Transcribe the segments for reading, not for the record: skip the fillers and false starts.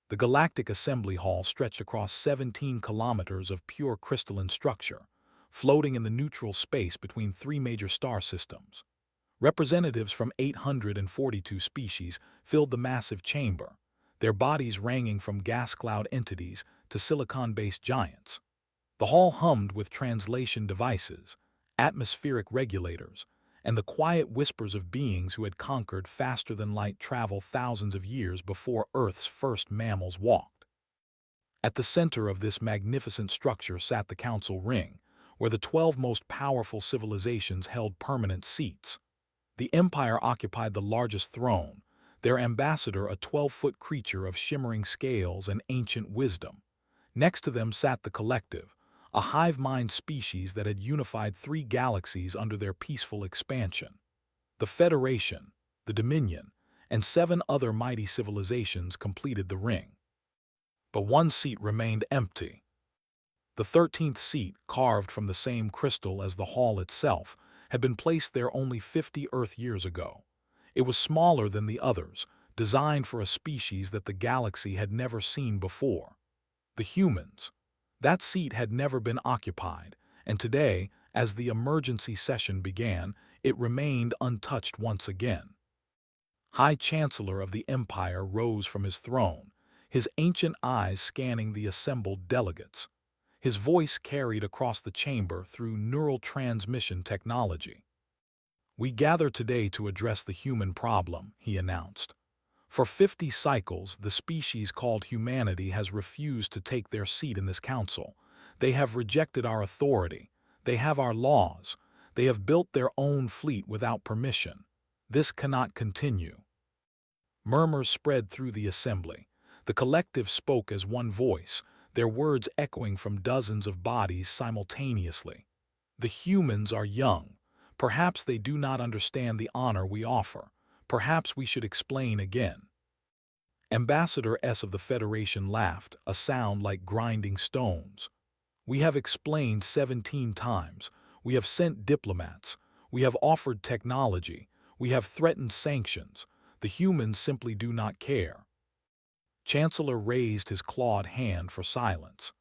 The Galactic Assembly Hall stretched across 17 kilometers of pure crystalline structure, floating in the neutral space between three major star systems. Representatives from 842 species filled the massive chamber, their bodies ranging from gas cloud entities to silicon-based giants. The hall hummed with translation devices, atmospheric regulators, and the quiet whispers of beings who had conquered faster-than-light travel thousands of years before Earth's first mammals walked. At the center of this magnificent structure sat the council ring, where the 12 most powerful civilizations held permanent seats. The Empire occupied the largest throne, their ambassador a 12-foot creature of shimmering scales and ancient wisdom. Next to them sat the Collective, a hive-mind species that had unified three galaxies under their peaceful expansion. The Federation, the Dominion, and 7 other mighty civilizations completed the ring. But one seat remained empty. The 13th seat, carved from the same crystal as the hall itself, had been placed there only 50 Earth years ago. It was smaller than the others, designed for a species that the galaxy had never seen before. The humans. That seat had never been occupied, and today, as the emergency session began, it remained untouched once again. High Chancellor of the Empire rose from his throne, his ancient eyes scanning the assembled delegates. His voice carried across the chamber through neural transmission technology. "We gather today to address the human problem," he announced. "For 50 cycles, the species called humanity has refused to take their seat in this council. They have rejected our authority. They have our laws. They have built their own fleet without permission. This cannot continue." Murmurs spread through the assembly. The Collective spoke as one voice, their words echoing from dozens of bodies simultaneously. "The humans are young. Perhaps they do not understand the honor we offer. Perhaps we should explain again." Ambassador S of the Federation laughed, a sound like grinding stones. "We have explained 17 times. We have sent diplomats. We have offered technology. We have threatened sanctions. The humans simply do not care." Chancellor raised his clawed hand for silence.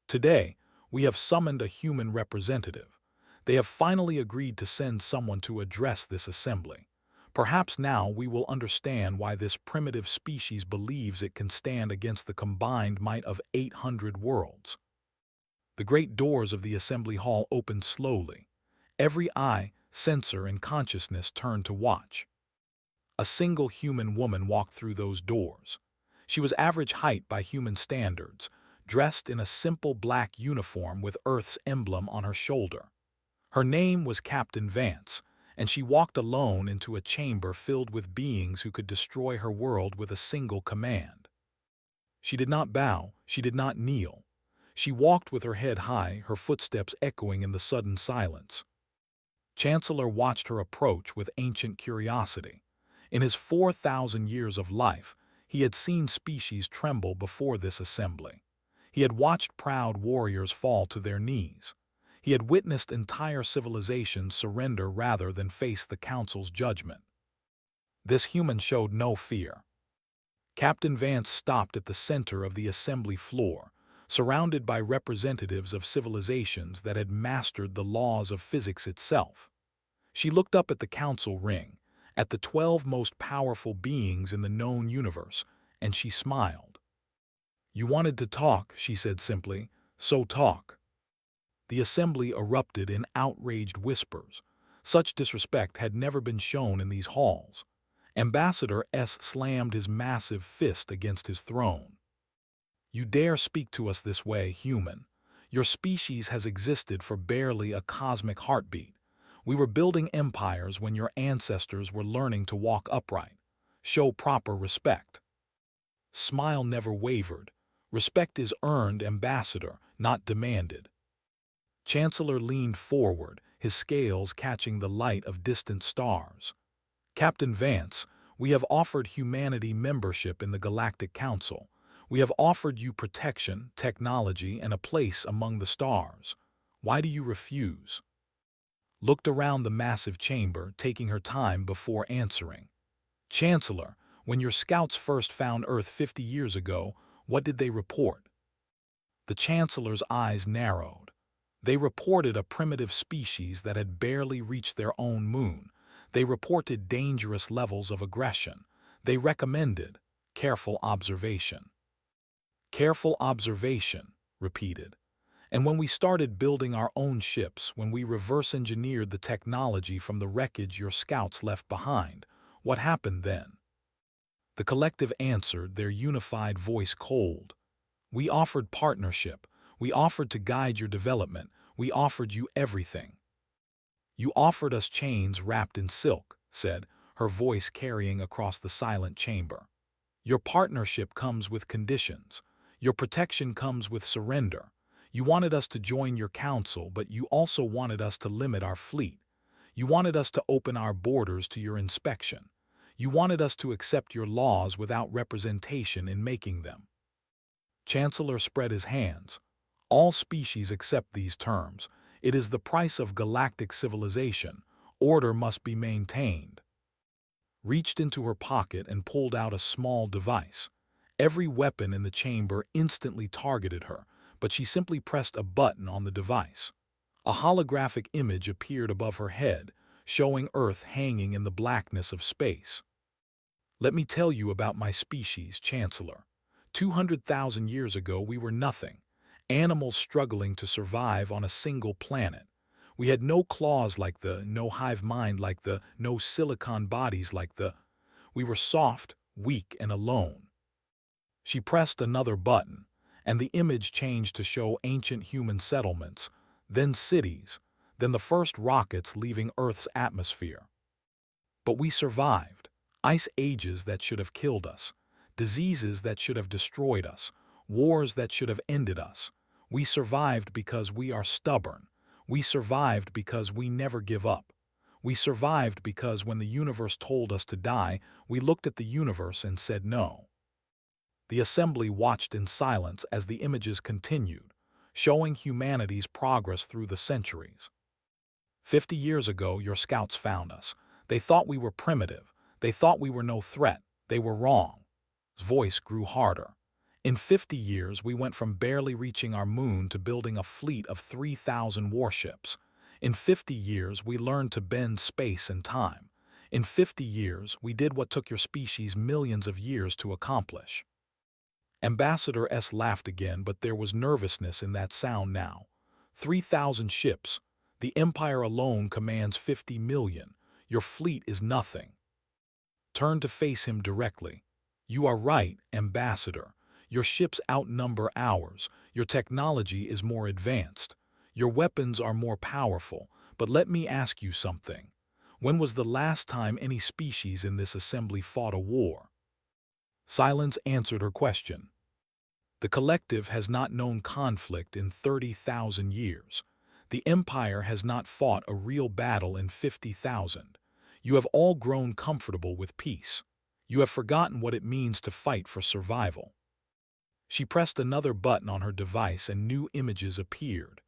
"Today, we have summoned a human representative. They have finally agreed to send someone to address this assembly. Perhaps now we will understand why this primitive species believes it can stand against the combined might of 800 worlds." The great doors of the assembly hall opened slowly. Every eye, sensor, and consciousness turned to watch. A single human woman walked through those doors. She was average height by human standards, dressed in a simple black uniform with Earth's emblem on her shoulder. Her name was Captain Vance, and she walked alone into a chamber filled with beings who could destroy her world with a single command. She did not bow, she did not kneel. She walked with her head high, her footsteps echoing in the sudden silence. Chancellor watched her approach with ancient curiosity. In his 4,000 years of life, he had seen species tremble before this assembly. He had watched proud warriors fall to their knees. He had witnessed entire civilizations surrender rather than face the council's judgment. This human showed no fear. Captain Vance stopped at the center of the assembly floor, surrounded by representatives of civilizations that had mastered the laws of physics itself. She looked up at the council ring, at the 12 most powerful beings in the known universe, and she smiled. "You wanted to talk," she said simply, "so talk." The assembly erupted in outraged whispers. Such disrespect had never been shown in these halls. Ambassador S slammed his massive fist against his throne. "You dare speak to us this way, human? Your species has existed for barely a cosmic heartbeat. We were building empires when your ancestors were learning to walk upright. Show proper respect." Smile never wavered. "Respect is earned, Ambassador, not demanded." Chancellor leaned forward, his scales catching the light of distant stars. "Captain Vance, we have offered humanity membership in the Galactic Council. We have offered you protection, technology, and a place among the stars. Why do you refuse?" Looked around the massive chamber, taking her time before answering. "Chancellor, when your scouts first found Earth 50 years ago, What did they report? The Chancellor's eyes narrowed. They reported a primitive species that had barely reached their own moon. They reported dangerous levels of aggression. They recommended careful observation. Careful observation, repeated. And when we started building our own ships, when we reverse-engineered the technology from the wreckage your scouts left behind, what happened then? The collective answered, their unified voice cold. We offered partnership. We offered to guide your development. We offered you everything. You offered us chains wrapped in silk, said, her voice carrying across the silent chamber. Your partnership comes with conditions. Your protection comes with surrender. You wanted us to join your council, but you also wanted us to limit our fleet. You wanted us to open our borders to your inspection. You wanted us to accept your laws without representation in making them. Chancellor spread his hands. All species accept these terms. It is the price of galactic civilization. Order must be maintained. Reached into her pocket and pulled out a small device. Every weapon in the chamber instantly targeted her, but she simply pressed a button on the device. A holographic image appeared above her head, showing Earth hanging in the blackness of space. Let me tell you about my species, Chancellor. 200,000 years ago, we were nothing. Animals struggling to survive on a single planet. We had no claws like the, no hive mind like the, no silicon bodies like the. We were soft, weak, and alone. She pressed another button, and the image changed to show ancient human settlements, then cities, then the first rockets leaving Earth's atmosphere. But we survived. Ice ages that should have killed us, diseases that should have destroyed us, wars that should have ended us. We survived because we are stubborn. We survived because we never give up. We survived because when the universe told us to die, we looked at the universe and said no. The assembly watched in silence as the images continued, showing humanity's progress through the centuries. 50 years ago, your scouts found us. They thought we were primitive. They thought we were no threat. They were wrong. His voice grew harder. In 50 years, we went from barely reaching our moon to building a fleet of 3,000 warships. In 50 years, we learned to bend space and time. In 50 years, we did what took your species millions of years to accomplish. Ambassador S laughed again, but there was nervousness in that sound now. 3,000 ships. The Empire alone commands 50 million. Your fleet is nothing. Turn to face him directly. You are right, Ambassador. Your ships outnumber ours. Your technology is more advanced. Your weapons are more powerful. But let me ask you something. When was the last time any species in this assembly fought a war? Silence answered her question. The collective has not known conflict in 30,000 years. The Empire has not fought a real battle in 50,000. You have all grown comfortable with peace. You have forgotten what it means to fight for survival. She pressed another button on her device and new images appeared.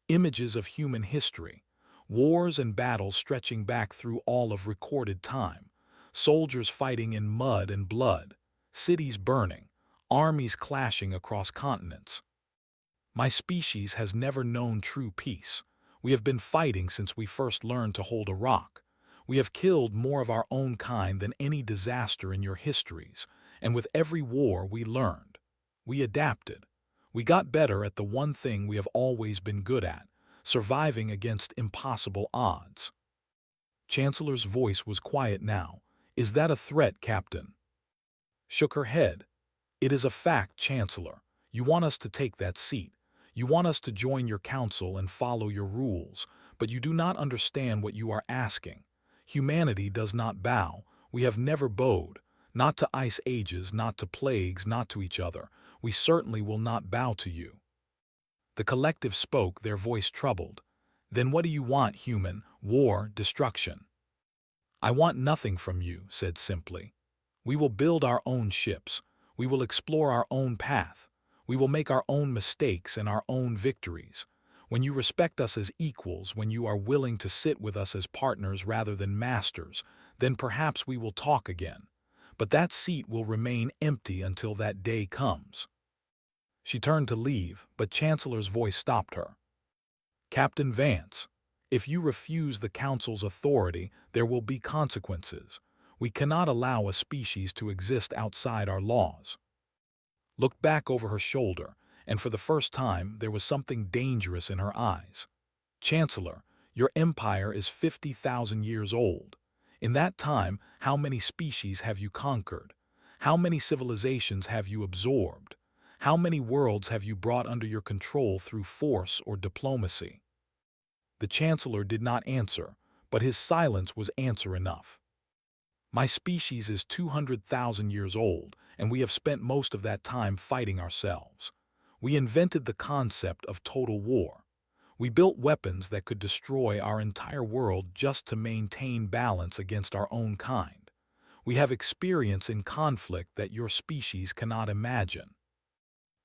Images of human history. Wars and battles stretching back through all of recorded time. Soldiers fighting in mud and blood. Cities burning. Armies clashing across continents. My species has never known true peace. We have been fighting since we first learned to hold a rock. We have killed more of our own kind than any disaster in your histories, and with every war we learned. We adapted. We got better at the one thing we have always been good at, surviving against impossible odds. Chancellor's voice was quiet now. Is that a threat, Captain? Shook her head. It is a fact, Chancellor. You want us to take that seat. You want us to join your council and follow your rules, but you do not understand what you are asking. Humanity does not bow. We have never bowed. Not to ice ages, not to plagues, not to each other. We certainly will not bow to you. The collective spoke, their voice troubled. Then what do you want, human? War, destruction. I want nothing from you, said simply. We will build our own ships. We will explore our own path. We will make our own mistakes and our own victories. When you respect us as equals, when you are willing to sit with us as partners rather than masters, then perhaps we will talk again. But that seat will remain empty until that day comes. She turned to leave, but Chancellor's voice stopped her. Captain Vance, if you refuse the Council's authority, there will be consequences. We cannot allow a species to exist outside our laws. Looked back over her shoulder, and for the first time there was something dangerous in her eyes. Chancellor, your empire is 50,000 years old. In that time, how many species have you conquered? How many civilizations have you absorbed? How many worlds have you brought under your control through force or diplomacy? The Chancellor did not answer, but his silence was answer enough. My species is 200,000 years old, and we have spent most of that time fighting ourselves. We invented the concept of total war. We built weapons that could destroy our entire world just to maintain balance against our own kind. We have experience in conflict that your species cannot imagine.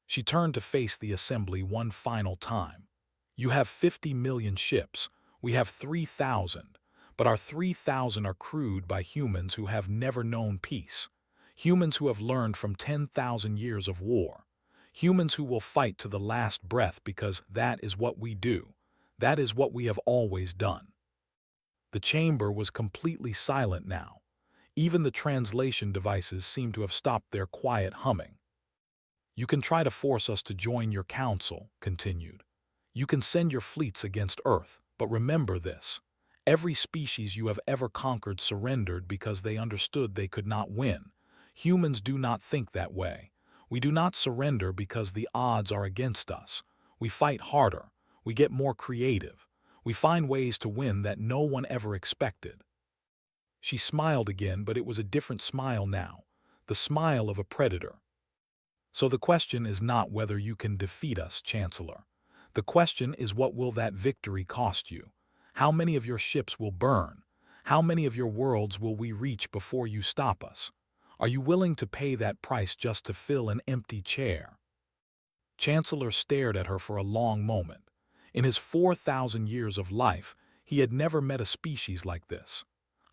She turned to face the assembly one final time. You have 50 million ships. We have 3,000. But our 3,000 are crewed by humans who have never known peace. Humans who have learned from 10,000 years of war. Humans who will fight to the last breath because that is what we do. That is what we have always done. The chamber was completely silent now. Even the translation devices seemed to have stopped their quiet humming. You can try to force us to join your council, continued. You can send your fleets against Earth, but remember this. Every species you have ever conquered surrendered because they understood they could not win. Humans do not think that way. We do not surrender because the odds are against us. We fight harder. We get more creative. We find ways to win that no one ever expected. She smiled again, but it was a different smile now, the smile of a predator. So the question is not whether you can defeat us, Chancellor. The question is, what will that victory cost you? How many of your ships will burn? How many of your worlds will we reach before you stop us? Are you willing to pay that price just to fill an empty chair? Chancellor stared at her for a long moment. In his 4,000 years of life, he had never met a species like this.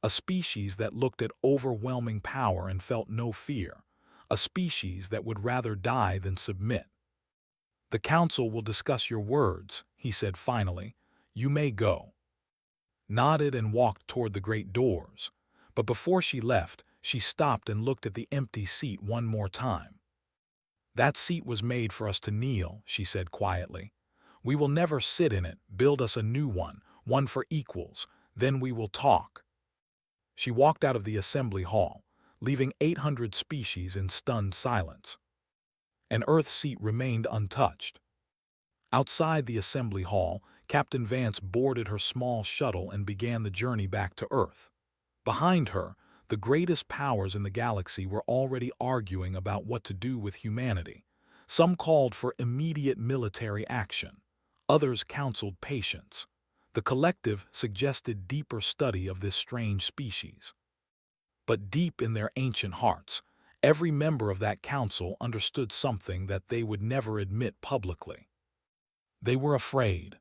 A species that looked at overwhelming power and felt no fear. A species that would rather die than submit. The council will discuss your words, he said finally. You may go. Nodded and walked toward the great doors. But before she left, she stopped and looked at the empty seat one more time. That seat was made for us to kneel, she said quietly. We will never sit in it. Build us a new one, one for equals. Then we will talk. She walked out of the assembly hall, leaving 800 species in stunned silence. An Earth seat remained untouched. Outside the assembly hall, Captain Vance boarded her small shuttle and began the journey back to Earth. Behind her, the greatest powers in the galaxy were already arguing about what to do with humanity. Some called for immediate military action. Others counseled patience. The collective suggested deeper study of this strange species. But deep in their ancient hearts, every member of that council understood something that they would never admit publicly. They were afraid.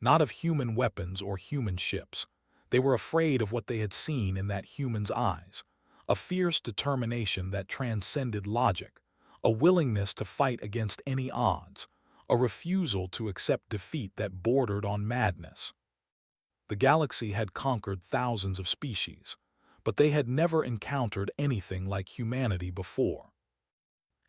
Not of human weapons or human ships. They were afraid of what they had seen in that human's eyes, a fierce determination that transcended logic, a willingness to fight against any odds, a refusal to accept defeat that bordered on madness. The galaxy had conquered thousands of species, but they had never encountered anything like humanity before.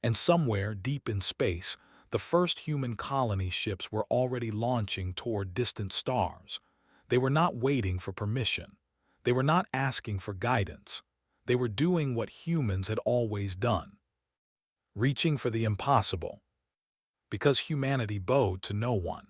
And somewhere deep in space, the first human colony ships were already launching toward distant stars. They were not waiting for permission. They were not asking for guidance. They were doing what humans had always done. Reaching for the impossible. Because humanity bowed to no one.